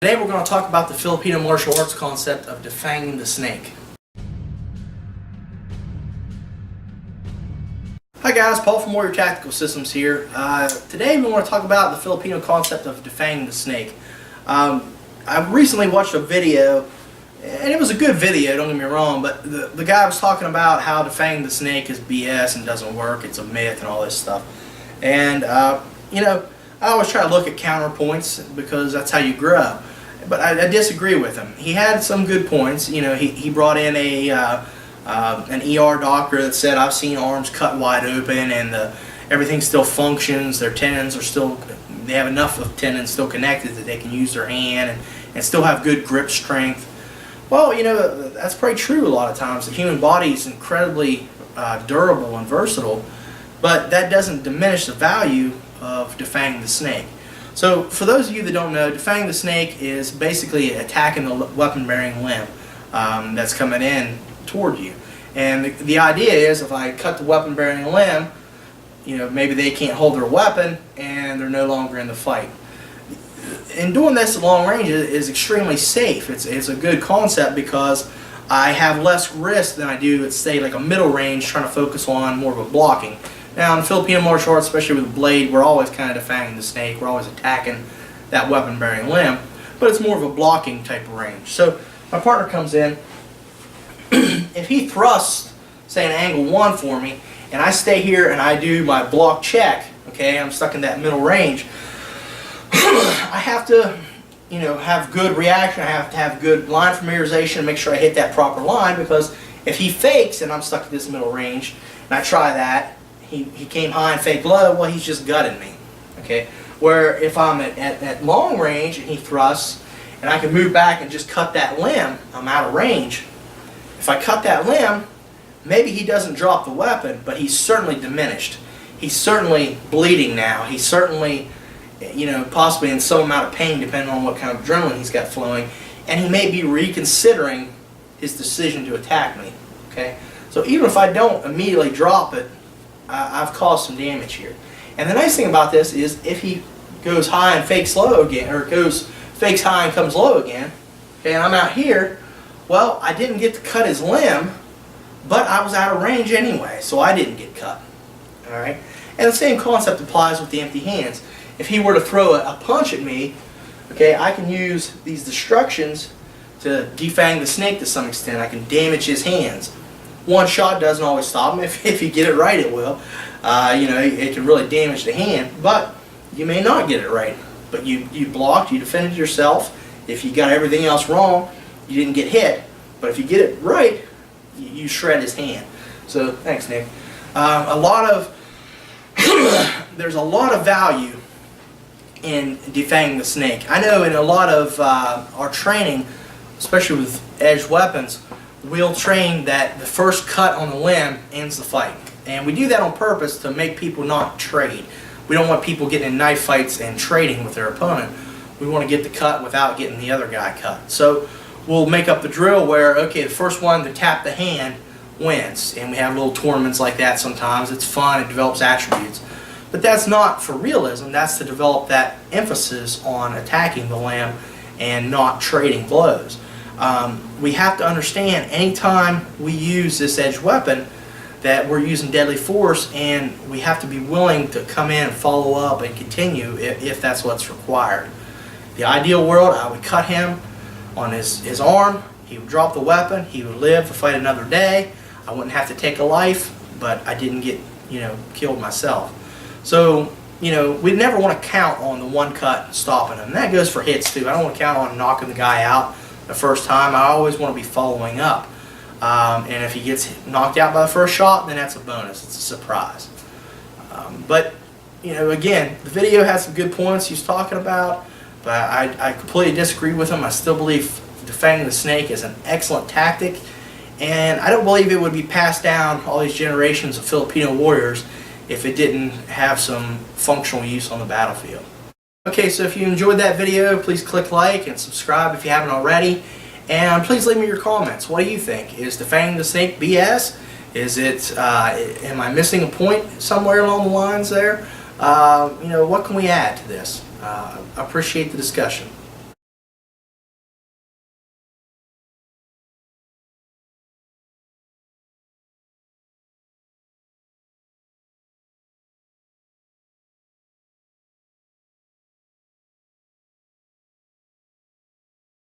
Today we're going to talk about the Filipino martial arts concept of defanging the snake. Hi guys, Paul from Warrior Tactical Systems here. Today we want to talk about the Filipino concept of defanging the snake. I recently watched a video, and it was a good video, don't get me wrong, but the guy was talking about how defanging the snake is BS and doesn't work, it's a myth and all this stuff. And you know, I always try to look at counterpoints because that's how you grow. But I disagree with him. He had some good points. You know, he brought in an ER doctor that said, I've seen arms cut wide open and everything still functions. Their tendons are still, they have enough of tendons still connected that they can use their hand and still have good grip strength. Well, you know, that's probably true a lot of times. The human body is incredibly durable and versatile, but that doesn't diminish the value of defanging the snake. So for those of you that don't know, defanging the snake is basically attacking the weapon-bearing limb that's coming in toward you. And the idea is, if I cut the weapon-bearing limb, you know, maybe they can't hold their weapon and they're no longer in the fight. And doing this at long range is extremely safe. It's a good concept because I have less risk than I do at, say, like a middle range, trying to focus on more of a blocking. Now in Filipino martial arts, especially with a blade, we're always kind of defanging the snake. We're always attacking that weapon-bearing limb, but it's more of a blocking type of range. So my partner comes in. If he thrusts, say, an angle 1 for me, and I stay here and I do my block check, okay, I'm stuck in that middle range, I have to, you know, have good reaction. I have to have good line familiarization and make sure I hit that proper line, because if he fakes and I'm stuck at this middle range and I try that, he came high and faked low, well, he's just gutted me, okay? Where if I'm at long range and he thrusts and I can move back and just cut that limb, I'm out of range. If I cut that limb, maybe he doesn't drop the weapon, but he's certainly diminished. He's certainly bleeding now. He's certainly, you know, possibly in some amount of pain depending on what kind of adrenaline he's got flowing, and he may be reconsidering his decision to attack me, okay? So even if I don't immediately drop it, I've caused some damage here. And the nice thing about this is, if he goes high and fakes low again, or fakes high and comes low again, okay, and I'm out here, well, I didn't get to cut his limb, but I was out of range anyway, so I didn't get cut. Alright? And the same concept applies with the empty hands. If he were to throw a punch at me, okay, I can use these destructions to defang the snake to some extent. I can damage his hands. One shot doesn't always stop him. If you get it right, it will. You know, it can really damage the hand, but you may not get it right. But you blocked, you defended yourself. If you got everything else wrong, you didn't get hit. But if you get it right, you shred his hand. So thanks, Nick. There's a lot of value in defanging the snake. I know in a lot of our training, especially with edged weapons, we'll train that the first cut on the limb ends the fight. And we do that on purpose to make people not trade. We don't want people getting in knife fights and trading with their opponent. We want to get the cut without getting the other guy cut. So we'll make up the drill where, okay, the first one to tap the hand wins. And we have little tournaments like that sometimes. It's fun, it develops attributes. But that's not for realism, that's to develop that emphasis on attacking the limb and not trading blows. We have to understand, anytime we use this edged weapon, that we're using deadly force, and we have to be willing to come in and follow up and continue if that's what's required. The ideal world, I would cut him on his arm, he would drop the weapon, he would live to fight another day. I wouldn't have to take a life, but I didn't get, you know, killed myself. So, you know, we never want to count on the one cut stopping him. And that goes for hits too. I don't want to count on knocking the guy out the first time. I always want to be following up. And if he gets knocked out by the first shot, then that's a bonus. It's a surprise. But, you know, again, the video has some good points he's talking about, but I completely disagree with him. I still believe defanging the snake is an excellent tactic, and I don't believe it would be passed down all these generations of Filipino warriors if it didn't have some functional use on the battlefield. Okay, so if you enjoyed that video, please click like and subscribe if you haven't already. And please leave me your comments. What do you think? Is defanging the snake BS? Is it, am I missing a point somewhere along the lines there? You know, what can we add to this? I appreciate the discussion.